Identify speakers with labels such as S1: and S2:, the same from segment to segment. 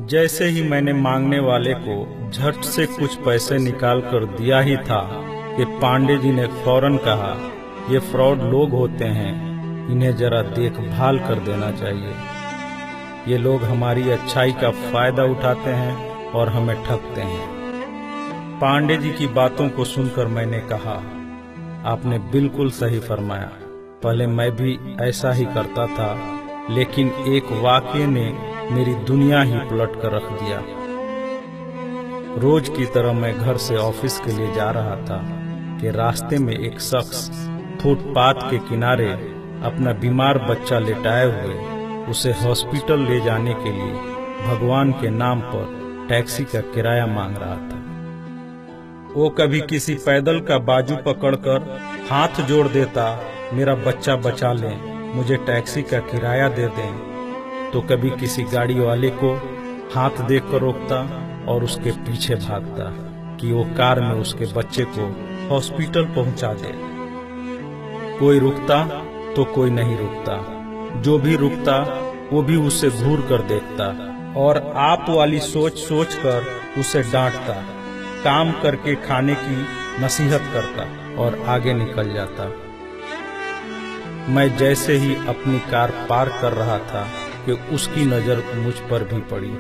S1: जैसे ही मैंने मांगने वाले को झट से कुछ पैसे निकाल कर दिया ही था कि पांडे जी ने फौरन कहा, ये फ्रॉड लोग होते हैं, इन्हें जरा देखभाल कर देना चाहिए। ये लोग हमारी अच्छाई का फायदा उठाते हैं और हमें ठगते हैं। पांडे जी की बातों को सुनकर मैंने कहा, आपने बिल्कुल सही फरमाया। पहले मैं भी ऐसा ही करता था, लेकिन एक वाक़ये ने मेरी दुनिया ही पलट कर रख दिया। रोज की तरह मैं घर से ऑफिस के लिए जा रहा था कि रास्ते में एक शख्स फुटपाथ के किनारे अपना बीमार बच्चा लेटाए हुए उसे हॉस्पिटल ले जाने के लिए भगवान के नाम पर टैक्सी का किराया मांग रहा था। वो कभी किसी पैदल का बाजू पकड़कर हाथ जोड़ देता, मेरा बच्चा बचा लें, मुझे टैक्सी का किराया दे दें, तो कभी किसी गाड़ी वाले को हाथ देकर रोकता और उसके पीछे भागता कि वो कार में उसके बच्चे को हॉस्पिटल पहुंचा दे। कोई रुकता तो कोई नहीं रुकता, जो भी रुकता वो भी उसे घूर कर देखता और आप वाली सोच सोच कर उसे डांटता, काम करके खाने की नसीहत करता और आगे निकल जाता। मैं जैसे ही अपनी कार पार्क कर रहा था कि उसकी नजर मुझ पर भी पड़ी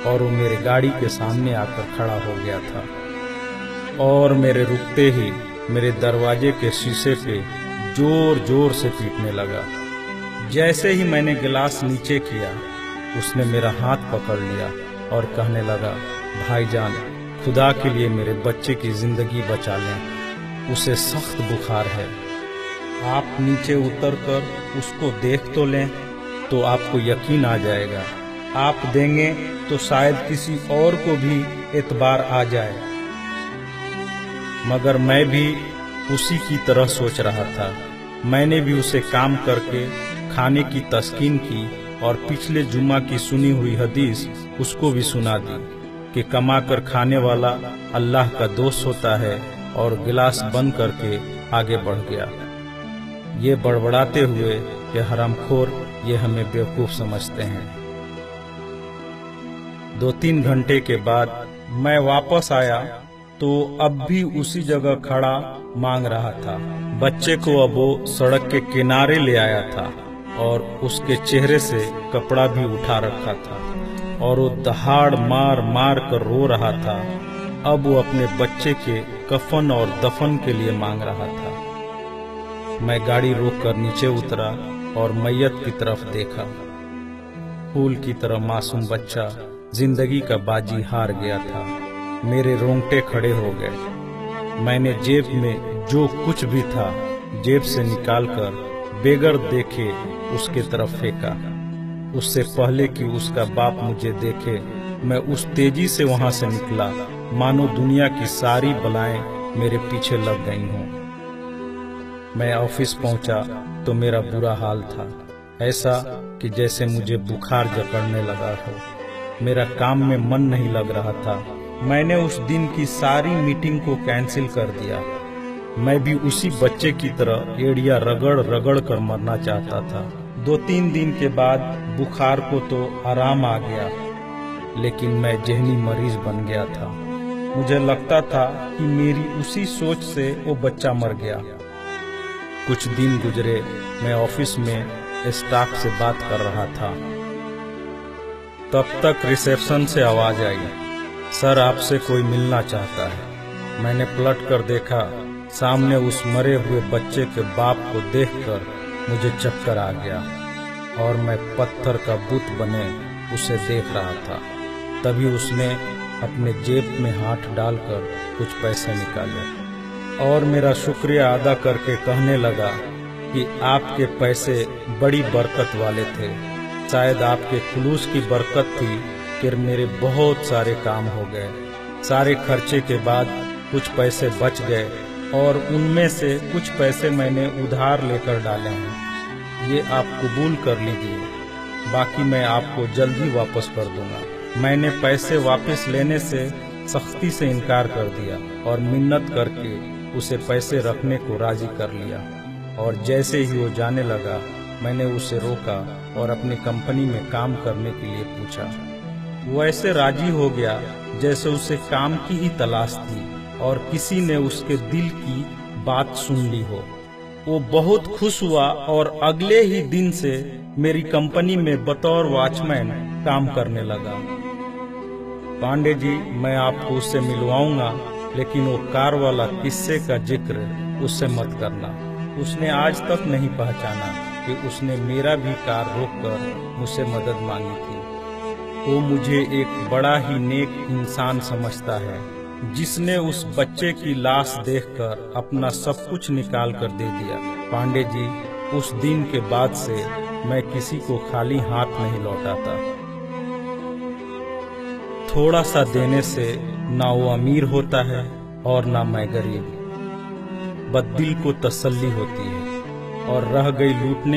S1: और वो मेरे गाड़ी के सामने आकर खड़ा हो गया था और मेरे रुकते ही मेरे दरवाजे के शीशे पे जोर जोर से पीटने लगा। जैसे ही मैंने गिलास नीचे किया, उसने मेरा हाथ पकड़ लिया और कहने लगा, भाईजान, खुदा के लिए मेरे बच्चे की जिंदगी बचा लें, उसे सख्त बुखार है, आप नीचे उतरकर उसको देख तो लें तो आपको यकीन आ जाएगा। आप देंगे तो शायद किसी और को भी एतबार आ जाए। मगर मैं भी उसी की तरह सोच रहा था। मैंने भी उसे काम करके खाने की तस्कीन की और पिछले जुम्मा की सुनी हुई हदीस उसको भी सुना दी कि कमा कर खाने वाला अल्लाह का दोस्त होता है, और गिलास बंद करके आगे बढ़ गया, ये बड़बड़ाते हुए कि हरामखोर, ये हमें बेवकूफ समझते हैं। 2-3 घंटे के बाद मैं वापस आया तो अब भी उसी जगह खड़ा मांग रहा था। बच्चे को अब वो सड़क के किनारे ले आया था और उसके चेहरे से कपड़ा भी उठा रखा था और वो दहाड़ मार मार कर रो रहा था। अब वो अपने बच्चे के कफन और दफन के लिए मांग रहा था। मैं गाड़ी रोककर नीचे उतरा और मैयत की तरफ देखा। फूल की तरह मासूम बच्चा जिंदगी का बाजी हार गया था। मेरे रोंगटे खड़े हो गए। मैंने जेब में जो कुछ भी था जेब से निकालकर बेगर देखे उसके तरफ फेंका। उससे पहले कि उसका बाप मुझे देखे, मैं उस तेजी से वहां से निकला मानो दुनिया की सारी बलाएं मेरे पीछे लग गई हों। मैं ऑफिस पहुंचा तो मेरा बुरा हाल था, ऐसा कि जैसे मुझे बुखार जकड़ने लगा हो। मेरा काम में मन नहीं लग रहा था। मैंने उस दिन की सारी मीटिंग को कैंसिल कर दिया। मैं भी उसी बच्चे की तरह एड़िया रगड़ रगड़ कर मरना चाहता था। 2-3 दिन के बाद बुखार को तो आराम आ गया, लेकिन मैं जहनी मरीज बन गया था। मुझे लगता था कि मेरी उसी सोच से वो बच्चा मर गया। कुछ दिन गुजरे, मैं ऑफिस में स्टाफ से बात कर रहा था। तब तक रिसेप्शन से आवाज आई, सर आपसे कोई मिलना चाहता है। मैंने पलट कर देखा, सामने उस मरे हुए बच्चे के बाप को देखकर मुझे चक्कर आ गया और मैं पत्थर का बुत बने उसे देख रहा था। तभी उसने अपने जेब में हाथ डालकर कुछ पैसे निकाले और मेरा शुक्रिया अदा करके कहने लगा कि आपके पैसे बड़ी बरकत वाले थे। शायद आपके खुलूस की बरकत थी कि मेरे बहुत सारे काम हो गए। सारे खर्चे के बाद कुछ पैसे बच गए और उनमें से कुछ पैसे मैंने उधार लेकर डाले हैं। ये आप कबूल कर लीजिए, बाकी मैं आपको जल्द ही वापस कर दूंगा। मैंने पैसे वापस लेने से सख्ती से इनकार कर दिया और मिन्नत करके उसे पैसे रखने को राजी कर लिया। और जैसे ही वो जाने लगा, मैंने उसे रोका और अपनी कंपनी में काम करने के लिए पूछा। वो ऐसे राजी हो गया जैसे उसे काम की ही तलाश थी और किसी ने उसके दिल की बात सुन ली हो। वो बहुत खुश हुआ और अगले ही दिन से मेरी कंपनी में बतौर वॉचमैन काम करने लगा। पांडे जी, मैं आपको उससे मिलवाऊंगा, लेकिन वो कार वाला किस्से का जिक्र उससे मत करना। उसने आज तक नहीं पहचाना कि उसने मेरा भी कार रोककर मुझसे मदद मांगी थी। वो मुझे एक बड़ा ही नेक इंसान समझता है, जिसने उस बच्चे की लाश देखकर अपना सब कुछ निकाल कर दे दिया। पांडे जी, उस दिन के बाद से मैं किसी को खाली हाथ नहीं लौटाता। थोड़ा सा देने से ना वो अमीर होता है और ना मैं गरीब। बस दिल को तसल्ली होती है। और रह गई लूटने